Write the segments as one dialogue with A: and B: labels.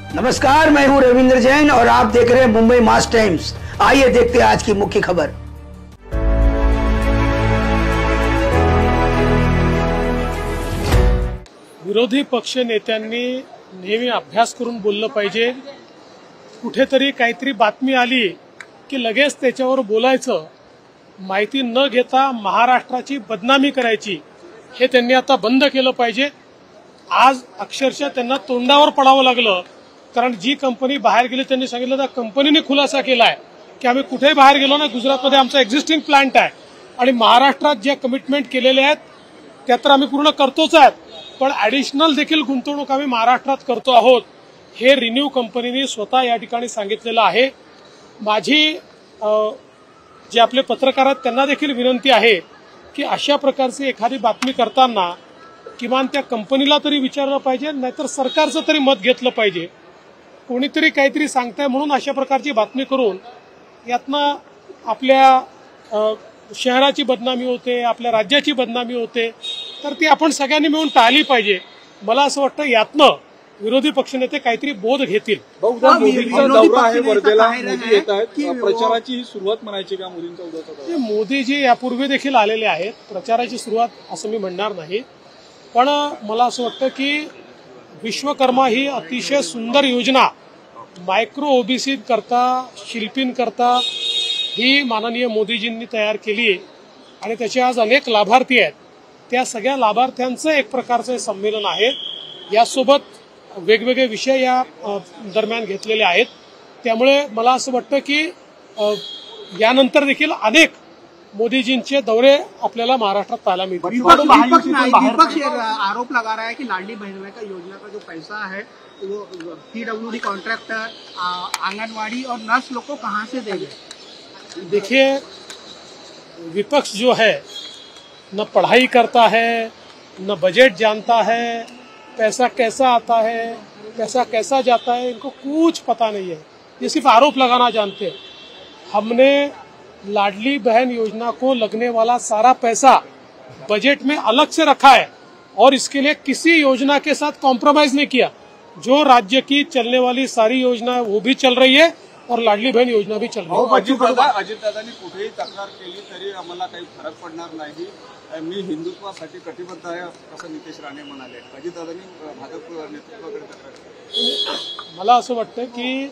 A: नमस्कार, मैं हूं रविंद्र जैन और आप देख रहे हैं मुंबई मास टाइम्स। आइए देखते हैं आज की मुख्य खबर।
B: विरोधी पक्ष नेत्यांनी नेहमी अभ्यास करून बोललं पाहिजे। कुठेतरी काहीतरी बातमी आली की लगेच त्याच्यावर बोलायचं, माहिती न घेता महाराष्ट्राची बदनामी करायची, हे त्यांनी आता बंद केलं पाहिजे। आज अक्षरशः त्यांना तोंडावर पडावं लागलं, कारण जी कंपनी बाहेर गेली त्यांनी सांगितलं त्या कंपनीने खुलासा केलाय की आम्ही कुठेही बाहेर गेलो ना, गुजरातमध्ये आमचा एक्झिस्टिंग प्लांट आहे आणि महाराष्ट्रात ज्या कमिटमेंट केलेल्या आहेत त्या तर आम्ही पूर्ण करतोच आहेत, पण ऍडिशनल देखील गुंतवणूक आम्ही महाराष्ट्रात करतो आहोत, हे रिन्यू कंपनीने स्वतः या ठिकाणी सांगितलेलं आहे। माझी जे आपले पत्रकार आहेत त्यांना देखील विनंती आहे की अशा प्रकारची एखादी बातमी करताना किमान त्या कंपनीला तरी विचारलं पाहिजे, नाहीतर सरकारचं तरी मत घेतलं पाहिजे। कोणीतरी काहीतरी सांगताय म्हणून अशा प्रकारची बातमी करून यातनं आपल्या शहराची बदनामी होते, आपल्या राज्याची बदनामी होते, तर ती आपण सगळ्यांनी मिळून टाळली पाहिजे। मला असं वाटतं यातनं विरोधी पक्षनेते काहीतरी बोध घेतील।
C: मोदींचा दौरा आहे, वर्धेला मोदी येत आहेत, प्रचाराची ही सुरुवात म्हणायची का मोदींचा दौरा?
B: मोदीजी यापूर्वी देखील आलेले आहेत, प्रचाराची सुरुवात असं मी म्हणणार नाही, पण मला असं वाटतं की विश्वकर्मा ही अतिशय सुंदर योजना मायक्रो ओबीसी करता, शिल्पीं करता ही माननीय मोदीजींनी तयार केली आणि त्याचे आज अनेक लाभार्थी आहेत। त्या सगळ्या लाभार्थ्यांचं एक प्रकारचं संमेलन आहे। यासोबत वेगवेगळे विषय या दरम्यान घेतलेले आहेत, त्यामुळे मला असं वाटतं की यानंतर देखील अनेक मोदीजींचे दौरे आपल्याला महाराष्ट्रात पाहायला मिळतील।
D: विपक्ष आरोप लगा रहा है कि लाडली बहन का योजना का जो पैसा है वो पीडब्ल्यूडी कॉन्ट्रैक्टर, आंगनवाड़ी और नर्स लोग को कहाँ से देंगे?
B: देखिए, विपक्ष जो है न पढ़ाई करता है, न बजट जानता है, पैसा कैसा आता है, पैसा कैसा जाता है, इनको कुछ पता नहीं है, ये सिर्फ आरोप लगाना जानते हैं। हमने लाडली बहन योजना को लगने वाला सारा पैसा बजट में अलग से रखा है और इसके लिए किसी योजना के साथ कॉम्प्रोमाइज नहीं किया। जो राज्य की चलने वाली सारी योजना है वो भी चल रही है और लाडली बहन योजना भी चल रही है।
C: अजितदादांनी कुठेही तक्रार केली तरी आम्हाला काही फरक पडणार नाही, मी हिंदुत्वासाठी कटिबद्ध आहे असं नितेश राणे म्हणाले। अजितदादांनी भाजप नेतृत्वाकडे तक्रार केली।
B: मला असं वाटतं की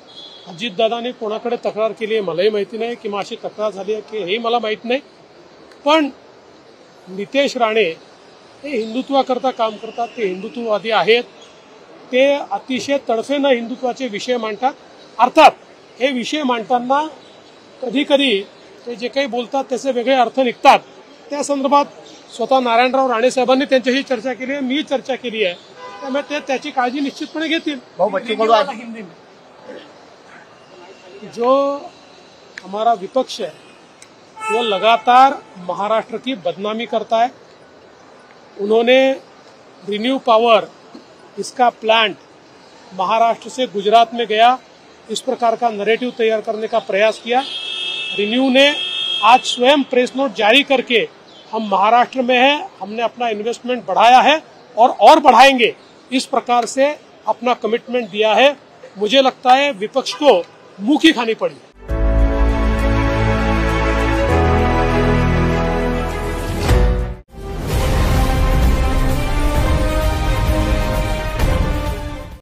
B: अजितदादांनी कोणाकडे तक्रार केली आहे मलाही माहिती नाही, किंवा अशी तक्रार झाली आहे की हेही मला माहित नाही, पण नितेश राणे हे हिंदुत्वाकरता काम करतात, ते हिंदुत्ववादी आहेत, ते अतिशय तडफेनं हिंदुत्वाचे विषय मांडतात। अर्थात हे विषय मांडताना कधी कधी ते जे काही बोलतात त्याचे वेगळे अर्थ निघतात। त्या संदर्भात स्वतः नारायणराव राणे साहेबांनी त्यांच्याशी चर्चा केली आहे, मी चर्चा केली आहे, त्यामुळे ते त्याची काळजी निश्चितपणे घेतील। जो हमारा विपक्ष है वो लगातार महाराष्ट्र की बदनामी करता है। उन्होंने रिन्यू पावर इसका प्लांट महाराष्ट्र से गुजरात में गया, इस प्रकार का नैरेटिव तैयार करने का प्रयास किया। रिन्यू ने आज स्वयं प्रेस नोट जारी करके हम महाराष्ट्र में हैं, हमने अपना इन्वेस्टमेंट बढ़ाया है और बढ़ाएंगे, इस प्रकार से अपना कमिटमेंट दिया है। मुझे लगता है विपक्ष को मुंह की खानी पड़ी।